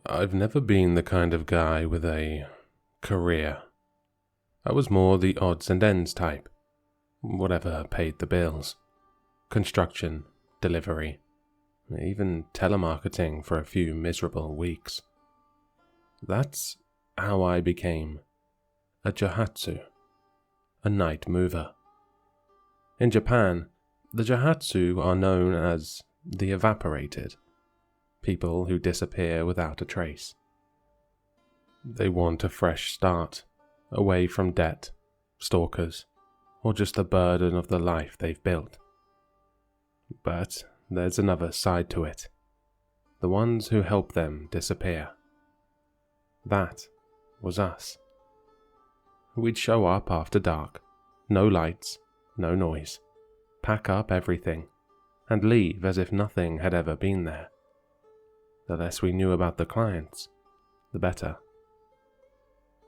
I've never been the kind of guy with a career. I was more the odds and ends type. Whatever paid the bills. Construction, delivery, even telemarketing for a few miserable weeks. That's how I became a Johatsu, a night mover. In Japan, the Johatsu are known as the evaporated, people who disappear without a trace. They want a fresh start, away from debt, stalkers, or just the burden of the life they've built. But there's another side to it. The ones who help them disappear. That was us. We'd show up after dark, no lights, no noise, pack up everything, and leave as if nothing had ever been there. The less we knew about the clients, the better.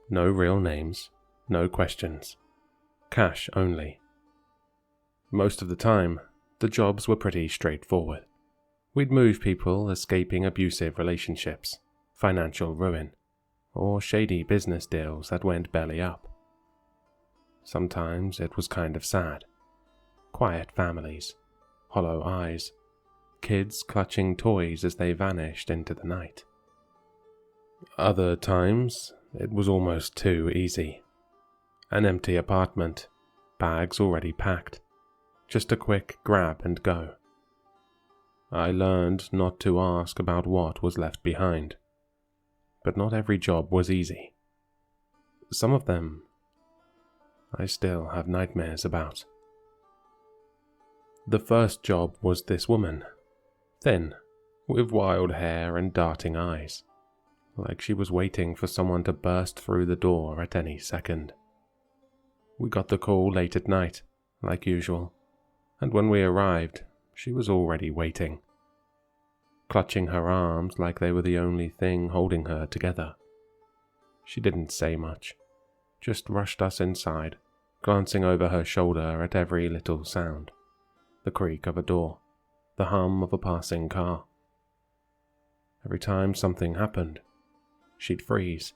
No real names, no questions. Cash only. Most of the time, the jobs were pretty straightforward. We'd move people escaping abusive relationships, financial ruin, or shady business deals that went belly up. Sometimes it was kind of sad. Quiet families, hollow eyes, kids clutching toys as they vanished into the night. Other times, it was almost too easy. An empty apartment, bags already packed, just a quick grab and go. I learned not to ask about what was left behind. But not every job was easy. Some of them I still have nightmares about. The first job was this woman, thin, with wild hair and darting eyes, like she was waiting for someone to burst through the door at any second. We got the call late at night, like usual, and when we arrived, she was already waiting, clutching her arms like they were the only thing holding her together. She didn't say much, just rushed us inside, glancing over her shoulder at every little sound. The creak of a door, the hum of a passing car. Every time something happened, she'd freeze,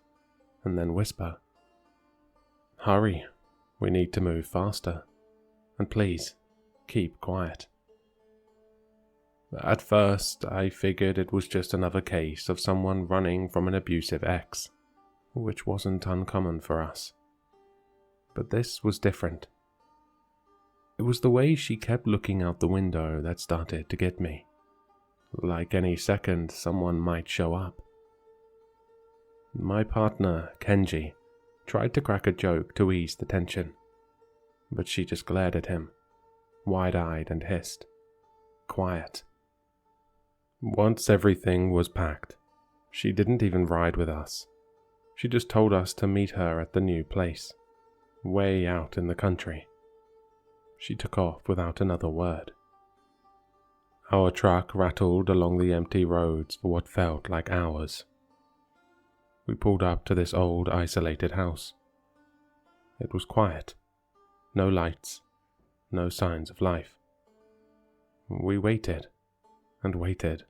and then whisper, "Hurry, we need to move faster, and please, keep quiet." At first, I figured it was just another case of someone running from an abusive ex, which wasn't uncommon for us. But this was different. It was the way she kept looking out the window that started to get me. Like any second, someone might show up. My partner, Kenji, tried to crack a joke to ease the tension, but she just glared at him, wide-eyed, and hissed, "Quiet." Once everything was packed, she didn't even ride with us. She just told us to meet her at the new place, way out in the country. She took off without another word. Our truck rattled along the empty roads for what felt like hours. We pulled up to this old, isolated house. It was quiet. No lights. No signs of life. We waited and waited.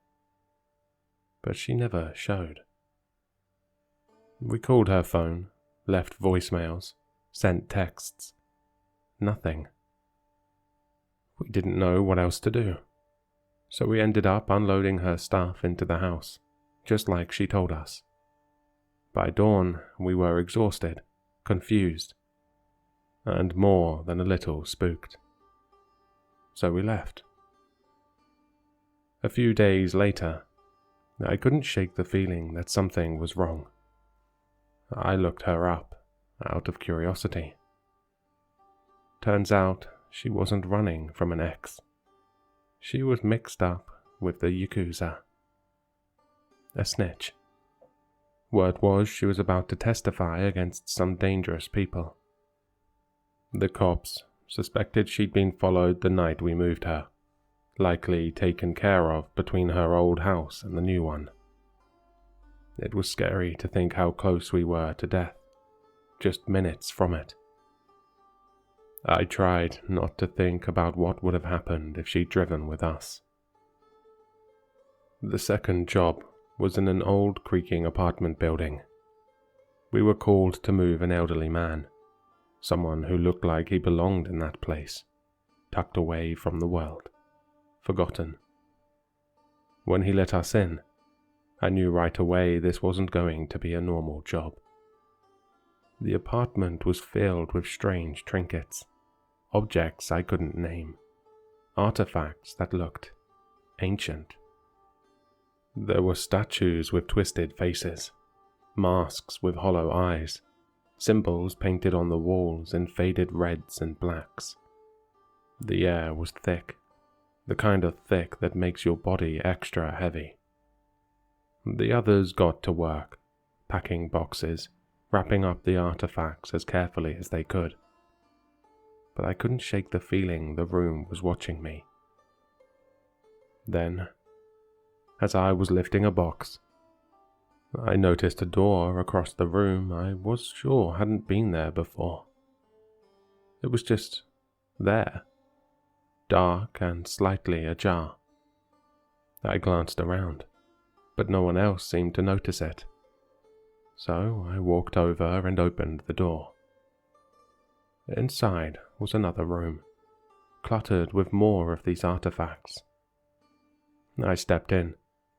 But she never showed. We called her phone, left voicemails, sent texts. Nothing. We didn't know what else to do, so we ended up unloading her stuff into the house, just like she told us. By dawn, we were exhausted, confused, and more than a little spooked. So we left. A few days later, I couldn't shake the feeling that something was wrong. I looked her up, out of curiosity. Turns out, she wasn't running from an ex. She was mixed up with the Yakuza. A snitch. Word was she was about to testify against some dangerous people. The cops suspected she'd been followed the night we moved her, likely taken care of between her old house and the new one. It was scary to think how close we were to death, just minutes from it. I tried not to think about what would have happened if she'd driven with us. The second job was in an old creaking apartment building. We were called to move an elderly man, someone who looked like he belonged in that place, tucked away from the world, forgotten. When he let us in, I knew right away this wasn't going to be a normal job. The apartment was filled with strange trinkets, objects I couldn't name, artifacts that looked ancient. There were statues with twisted faces, masks with hollow eyes, symbols painted on the walls in faded reds and blacks. The air was thick, the kind of thick that makes your body extra heavy. The others got to work, packing boxes, wrapping up the artifacts as carefully as they could. But I couldn't shake the feeling the room was watching me. Then, as I was lifting a box, I noticed a door across the room I was sure hadn't been there before. It was just there, dark and slightly ajar. I glanced around, but no one else seemed to notice it. So I walked over and opened the door. Inside was another room, cluttered with more of these artifacts. I stepped in,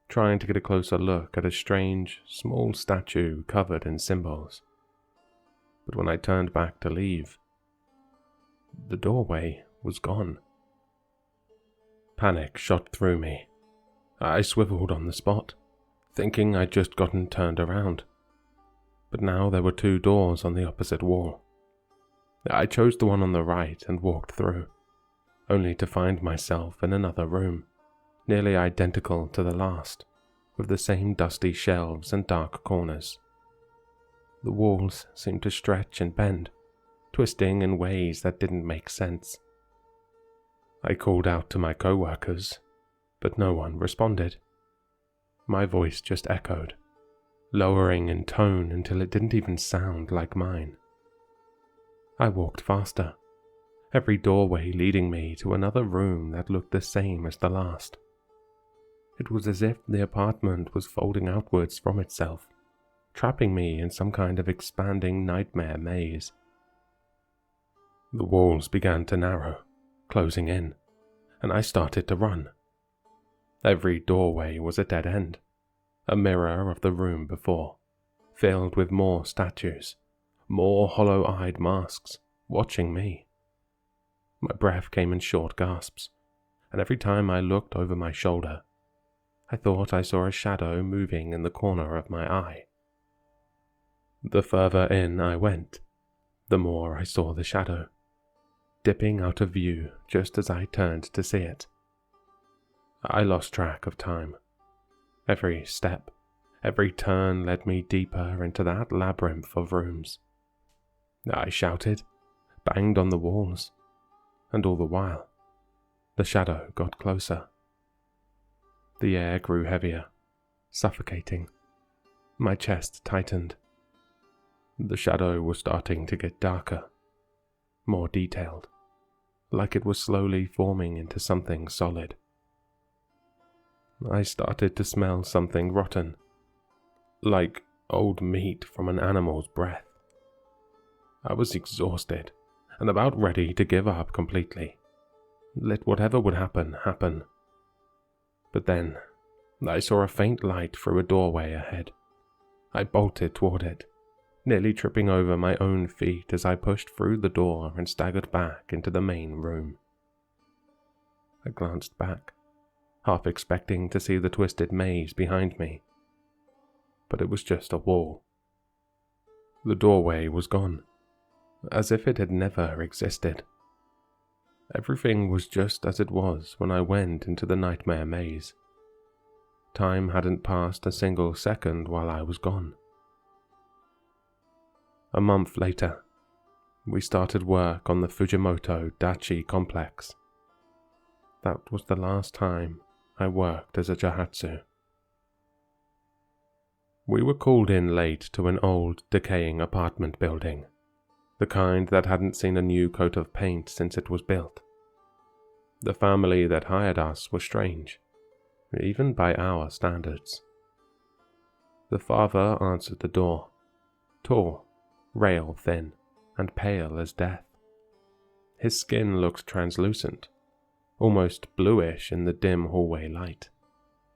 trying to get a closer look at a strange, small statue covered in symbols. But when I turned back to leave, the doorway was gone. Panic shot through me. I swiveled on the spot, thinking I'd just gotten turned around. But now there were 2 doors on the opposite wall. I chose the one on the right and walked through, only to find myself in another room, nearly identical to the last, with the same dusty shelves and dark corners. The walls seemed to stretch and bend, twisting in ways that didn't make sense. I called out to my co-workers, but no one responded. My voice just echoed, lowering in tone until it didn't even sound like mine. I walked faster, every doorway leading me to another room that looked the same as the last. It was as if the apartment was folding outwards from itself, trapping me in some kind of expanding nightmare maze. The walls began to narrow, closing in, and I started to run. Every doorway was a dead end, a mirror of the room before, filled with more statues, more hollow-eyed masks, watching me. My breath came in short gasps, and every time I looked over my shoulder, I thought I saw a shadow moving in the corner of my eye. The further in I went, the more I saw the shadow, dipping out of view just as I turned to see it. I lost track of time. Every step, every turn led me deeper into that labyrinth of rooms. I shouted, banged on the walls, and all the while, the shadow got closer. The air grew heavier, suffocating. My chest tightened. The shadow was starting to get darker, more detailed, like it was slowly forming into something solid. I started to smell something rotten, like old meat from an animal's breath. I was exhausted and about ready to give up completely. Let whatever would happen, happen. But then, I saw a faint light through a doorway ahead. I bolted toward it, nearly tripping over my own feet as I pushed through the door and staggered back into the main room. I glanced back, half expecting to see the twisted maze behind me. But it was just a wall. The doorway was gone, as if it had never existed. Everything was just as it was when I went into the nightmare maze. Time hadn't passed a single second while I was gone. A month later, we started work on the Fujimoto Dachi complex. That was the last time I worked as a Johatsu. We were called in late to an old, decaying apartment building, the kind that hadn't seen a new coat of paint since it was built. The family that hired us was strange, even by our standards. The father answered the door, tall, rail-thin, and pale as death. His skin looked translucent, almost bluish in the dim hallway light,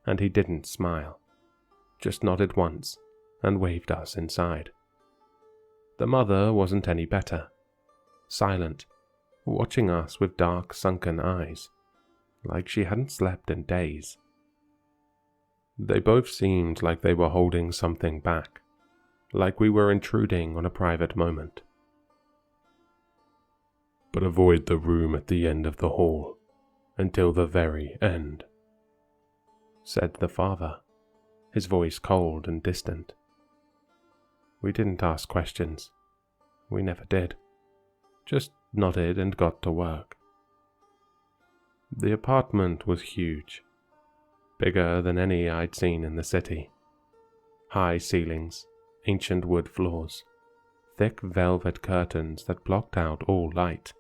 and he didn't smile, just nodded once and waved us inside. The mother wasn't any better, silent, watching us with dark, sunken eyes, like she hadn't slept in days. They both seemed like they were holding something back, like we were intruding on a private moment. "But avoid the room at the end of the hall until the very end," said the father, his voice cold and distant. We didn't ask questions. We never did. Just nodded and got to work. The apartment was huge, bigger than any I'd seen in the city. High ceilings, ancient wood floors, thick velvet curtains that blocked out all light.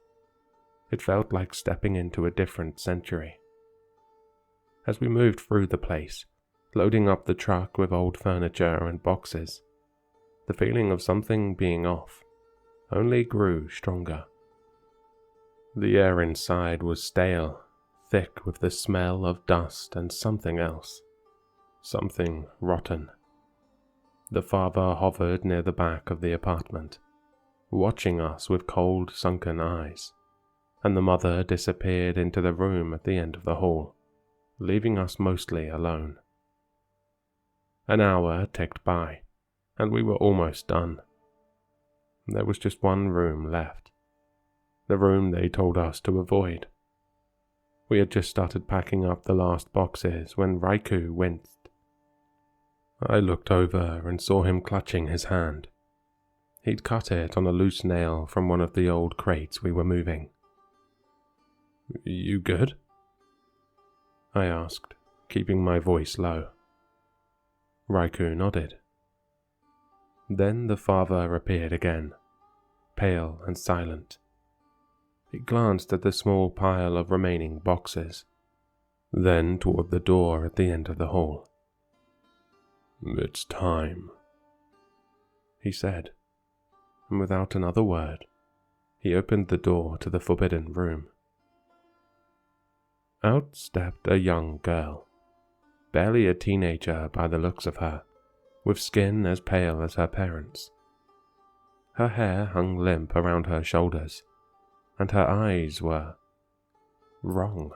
It felt like stepping into a different century. As we moved through the place, loading up the truck with old furniture and boxes, the feeling of something being off only grew stronger. The air inside was stale, thick with the smell of dust and something else, something rotten. The father hovered near the back of the apartment, watching us with cold, sunken eyes, and the mother disappeared into the room at the end of the hall, leaving us mostly alone. An hour ticked by, and we were almost done. There was just one room left, the room they told us to avoid. We had just started packing up the last boxes when Raikou winced. I looked over and saw him clutching his hand. He'd cut it on a loose nail from one of the old crates we were moving. "You good?" I asked, keeping my voice low. Raikou nodded. Then the father appeared again, pale and silent. He glanced at the small pile of remaining boxes, then toward the door at the end of the hall. "It's time," he said, and without another word, he opened the door to the forbidden room. Out stepped a young girl, barely a teenager by the looks of her, with skin as pale as her parents. Her hair hung limp around her shoulders, and her eyes were wrong.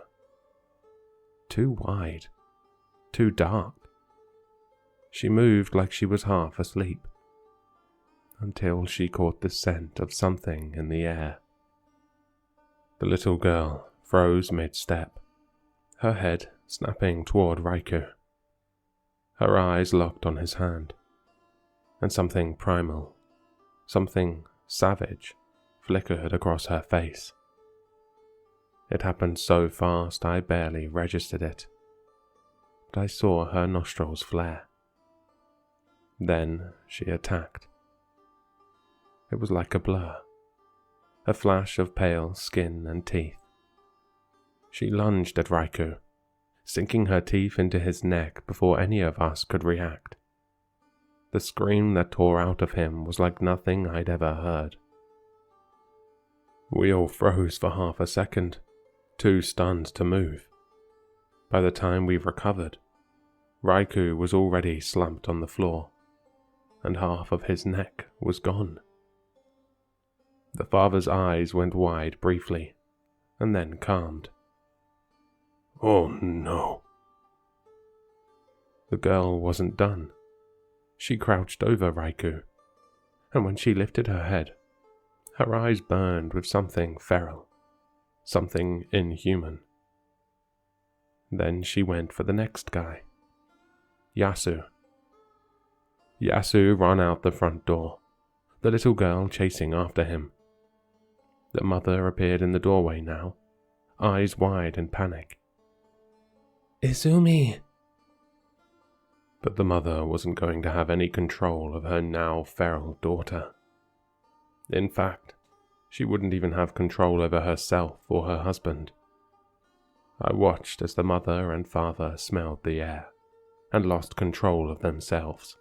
Too wide, too dark. She moved like she was half asleep, until she caught the scent of something in the air. The little girl froze mid-step, her head snapping toward Raikou. Her eyes locked on his hand, and something primal, something savage, flickered across her face. It happened so fast I barely registered it, but I saw her nostrils flare. Then she attacked. It was like a blur, a flash of pale skin and teeth. She lunged at Raikou, sinking her teeth into his neck before any of us could react. The scream that tore out of him was like nothing I'd ever heard. We all froze for half a second, too stunned to move. By the time we recovered, Raikou was already slumped on the floor, and half of his neck was gone. The father's eyes went wide briefly, and then calmed. "Oh no." The girl wasn't done. She crouched over Raikou, and when she lifted her head, her eyes burned with something feral, something inhuman. Then she went for the next guy, Yasu. Yasu ran out the front door, the little girl chasing after him. The mother appeared in the doorway now, eyes wide in panic. "Izumi!" But the mother wasn't going to have any control of her now feral daughter. In fact, she wouldn't even have control over herself or her husband. I watched as the mother and father smelled the air and lost control of themselves,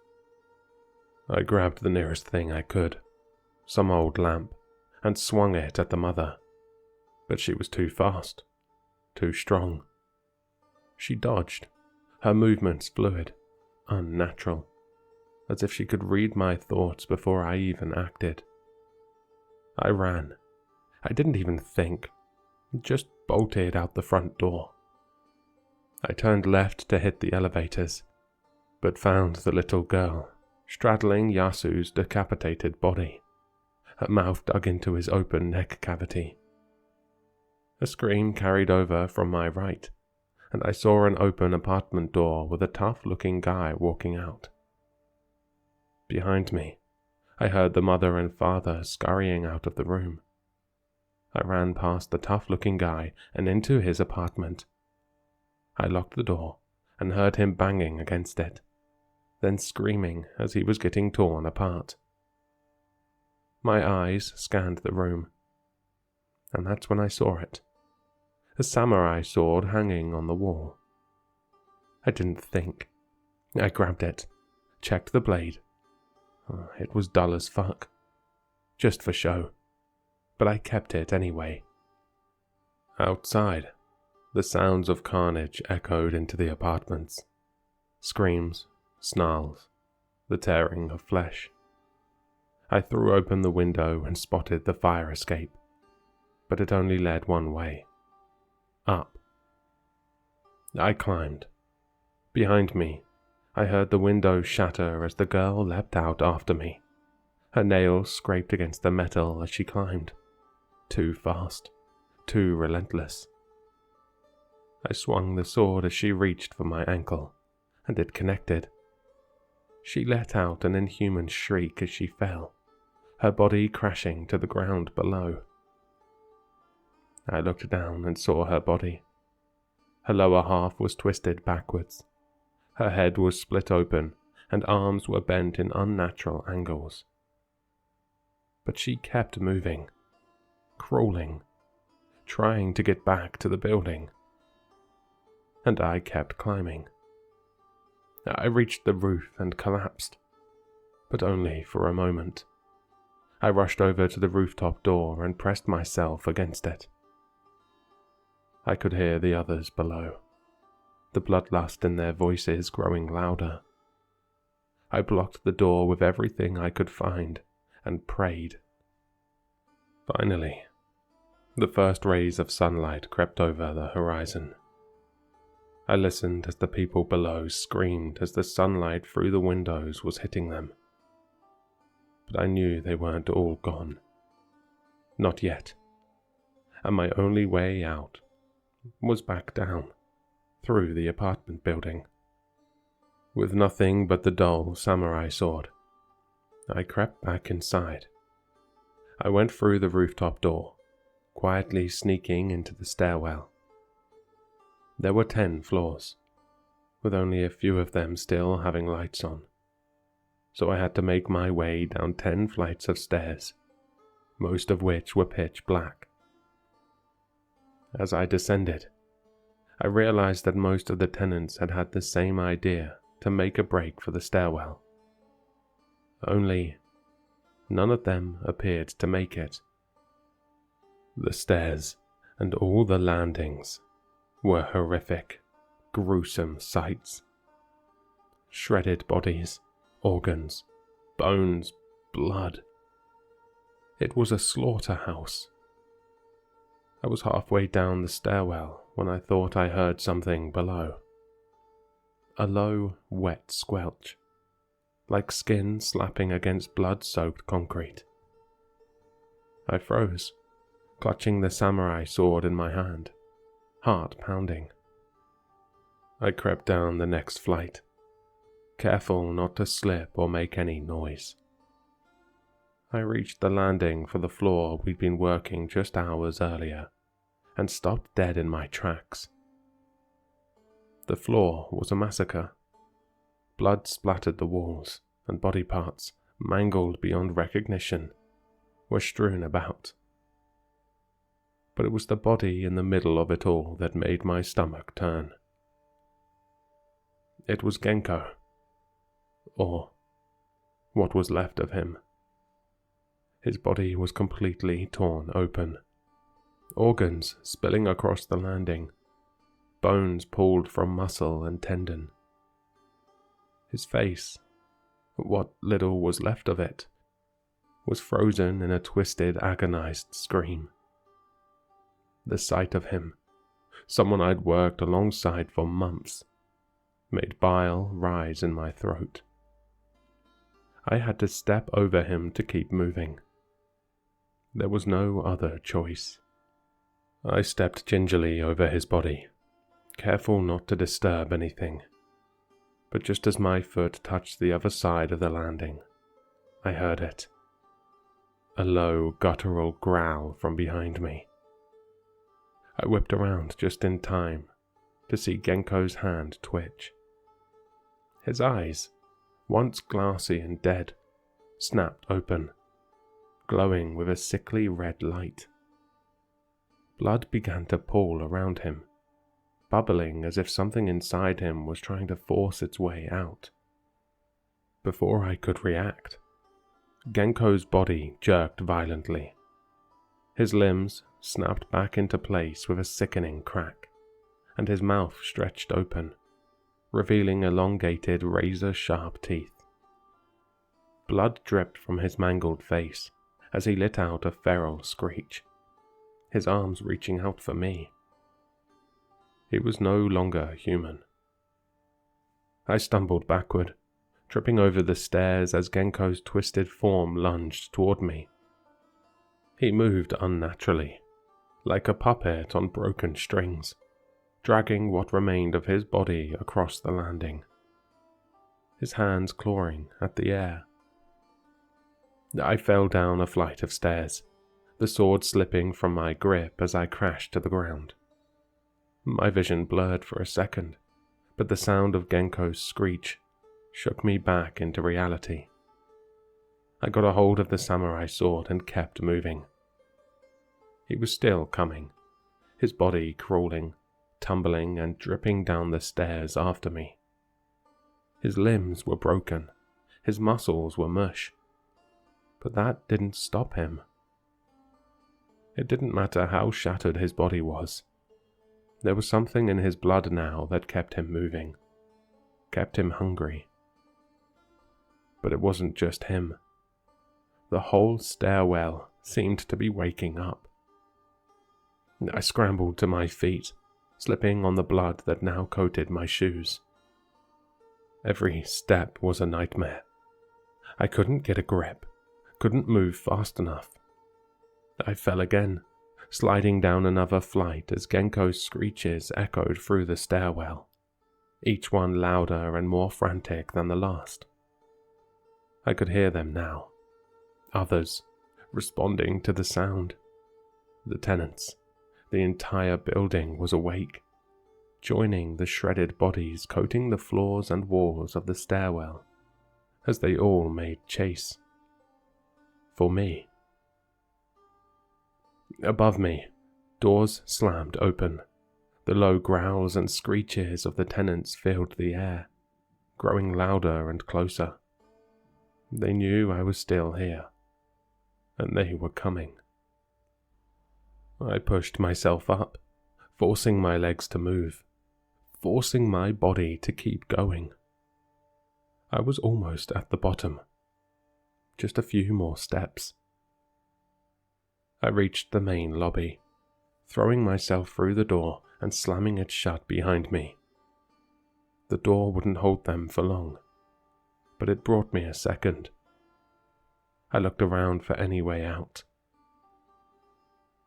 I grabbed the nearest thing I could, some old lamp, and swung it at the mother. But she was too fast, too strong. She dodged, her movements fluid, unnatural, as if she could read my thoughts before I even acted. I ran. I didn't even think, just bolted out the front door. I turned left to hit the elevators, but found the little girl straddling Yasu's decapitated body, her mouth dug into his open neck cavity. A scream carried over from my right, and I saw an open apartment door with a tough-looking guy walking out. Behind me, I heard the mother and father scurrying out of the room. I ran past the tough-looking guy and into his apartment. I locked the door and heard him banging against it, then screaming as he was getting torn apart. My eyes scanned the room, and that's when I saw it. A samurai sword hanging on the wall. I didn't think. I grabbed it, checked the blade. It was dull as fuck, just for show, but I kept it anyway. Outside, the sounds of carnage echoed into the apartments. Screams, snarls, the tearing of flesh. I threw open the window and spotted the fire escape, but it only led one way. Up. I climbed. Behind me, I heard the window shatter as the girl leapt out after me. Her nails scraped against the metal as she climbed. Too fast, too relentless. I swung the sword as she reached for my ankle, and it connected. She let out an inhuman shriek as she fell, her body crashing to the ground below. I looked down and saw her body. Her lower half was twisted backwards. Her head was split open, and arms were bent in unnatural angles. But she kept moving, crawling, trying to get back to the building. And I kept climbing. I reached the roof and collapsed, but only for a moment. I rushed over to the rooftop door and pressed myself against it. I could hear the others below, the bloodlust in their voices growing louder. I blocked the door with everything I could find and prayed. Finally, the first rays of sunlight crept over the horizon. I listened as the people below screamed as the sunlight through the windows was hitting them. But I knew they weren't all gone. Not yet. And my only way out was back down, through the apartment building. With nothing but the dull samurai sword, I crept back inside. I went through the rooftop door, quietly sneaking into the stairwell. There were 10 floors, with only a few of them still having lights on, so I had to make my way down 10 flights of stairs, most of which were pitch black. As I descended, I realized that most of the tenants had had the same idea to make a break for the stairwell. Only, none of them appeared to make it. The stairs and all the landings were horrific, gruesome sights. Shredded bodies, organs, bones, blood. It was a slaughterhouse. I was halfway down the stairwell when I thought I heard something below. A low, wet squelch, like skin slapping against blood-soaked concrete. I froze, clutching the samurai sword in my hand, heart pounding. I crept down the next flight, careful not to slip or make any noise. I reached the landing for the floor we'd been working just hours earlier, and stopped dead in my tracks. The floor was a massacre. Blood splattered the walls, and body parts, mangled beyond recognition, were strewn about. But it was the body in the middle of it all that made my stomach turn. It was Genko. Or what was left of him. His body was completely torn open, organs spilling across the landing, bones pulled from muscle and tendon. His face, what little was left of it, was frozen in a twisted, agonized scream. The sight of him, someone I'd worked alongside for months, made bile rise in my throat. I had to step over him to keep moving. There was no other choice. I stepped gingerly over his body, careful not to disturb anything. But just as my foot touched the other side of the landing, I heard it. A low, guttural growl from behind me. I whipped around just in time to see Genko's hand twitch. His eyes, once glassy and dead, snapped open, glowing with a sickly red light. Blood began to pool around him, bubbling as if something inside him was trying to force its way out. Before I could react, Genko's body jerked violently. His limbs snapped back into place with a sickening crack, and his mouth stretched open, revealing elongated, razor-sharp teeth. Blood dripped from his mangled face as he let out a feral screech, his arms reaching out for me. He was no longer human. I stumbled backward, tripping over the stairs as Genko's twisted form lunged toward me. He moved unnaturally, like a puppet on broken strings, dragging what remained of his body across the landing, his hands clawing at the air. I fell down a flight of stairs, the sword slipping from my grip as I crashed to the ground. My vision blurred for a second, but the sound of Genko's screech shook me back into reality. I got a hold of the samurai sword and kept moving. He was still coming, his body crawling, tumbling and dripping down the stairs after me. His limbs were broken, his muscles were mush, but that didn't stop him. It didn't matter how shattered his body was. There was something in his blood now that kept him moving, kept him hungry. But it wasn't just him. The whole stairwell seemed to be waking up. I scrambled to my feet, slipping on the blood that now coated my shoes. Every step was a nightmare. I couldn't get a grip, couldn't move fast enough. I fell again, sliding down another flight as Genko's screeches echoed through the stairwell, each one louder and more frantic than the last. I could hear them now, others responding to the sound. The tenants, the entire building was awake, joining the shredded bodies coating the floors and walls of the stairwell as they all made chase for me. Above me, doors slammed open. The low growls and screeches of the tenants filled the air, growing louder and closer. They knew I was still here, and they were coming. I pushed myself up, forcing my legs to move, forcing my body to keep going. I was almost at the bottom. Just a few more steps. I reached the main lobby, throwing myself through the door and slamming it shut behind me. The door wouldn't hold them for long, but it brought me a second. I looked around for any way out.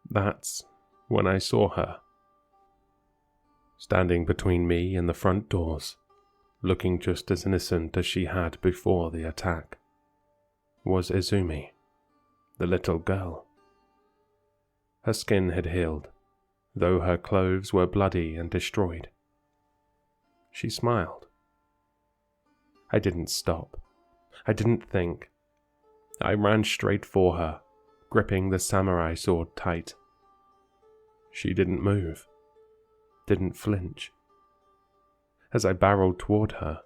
That's when I saw her. Standing between me and the front doors, looking just as innocent as she had before the attack, was Izumi, the little girl. Her skin had healed, though her clothes were bloody and destroyed. She smiled. I didn't stop. I didn't think. I ran straight for her, gripping the samurai sword tight. She didn't move, didn't flinch. As I barreled toward her,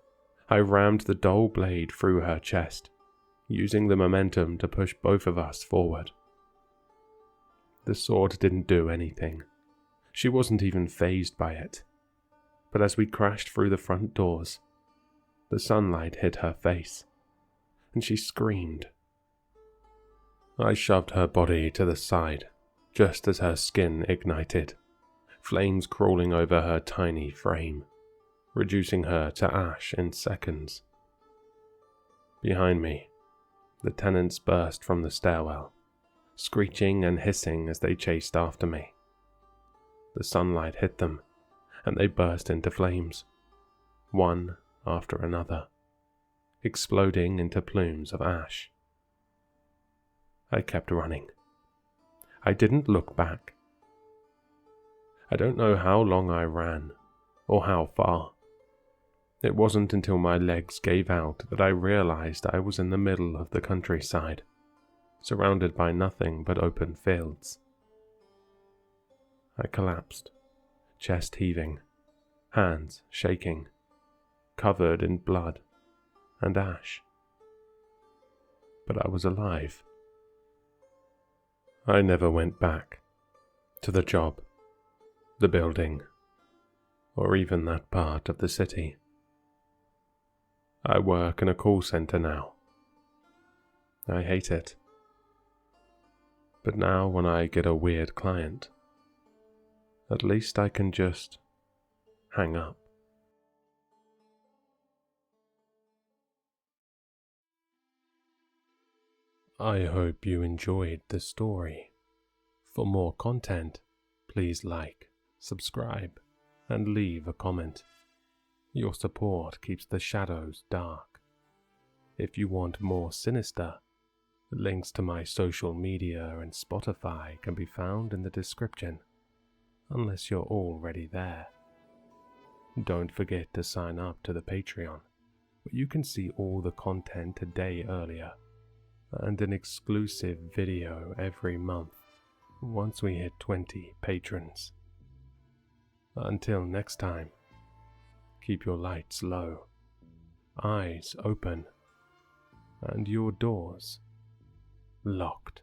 I rammed the dull blade through her chest, using the momentum to push both of us forward. The sword didn't do anything. She wasn't even fazed by it. But as we crashed through the front doors, the sunlight hit her face, and she screamed. I shoved her body to the side, just as her skin ignited, flames crawling over her tiny frame, reducing her to ash in seconds. Behind me, the tenants burst from the stairwell, screeching and hissing as they chased after me. The sunlight hit them, and they burst into flames, one after another, exploding into plumes of ash. I kept running. I didn't look back. I don't know how long I ran, or how far. It wasn't until my legs gave out that I realized I was in the middle of the countryside, surrounded by nothing but open fields. I collapsed, chest heaving, hands shaking, covered in blood and ash. But I was alive. I never went back to the job, the building, or even that part of the city. I work in a call center now. I hate it. But now when I get a weird client, at least I can just hang up. I hope you enjoyed the story. For more content, please like, subscribe, and leave a comment. Your support keeps the shadows dark. If you want more Sinister, links to my social media and Spotify can be found in the description, unless you're already there. Don't forget to sign up to the Patreon, where you can see all the content a day earlier, and an exclusive video every month once we hit 20 patrons. Until next time, keep your lights low, eyes open, and your doors locked.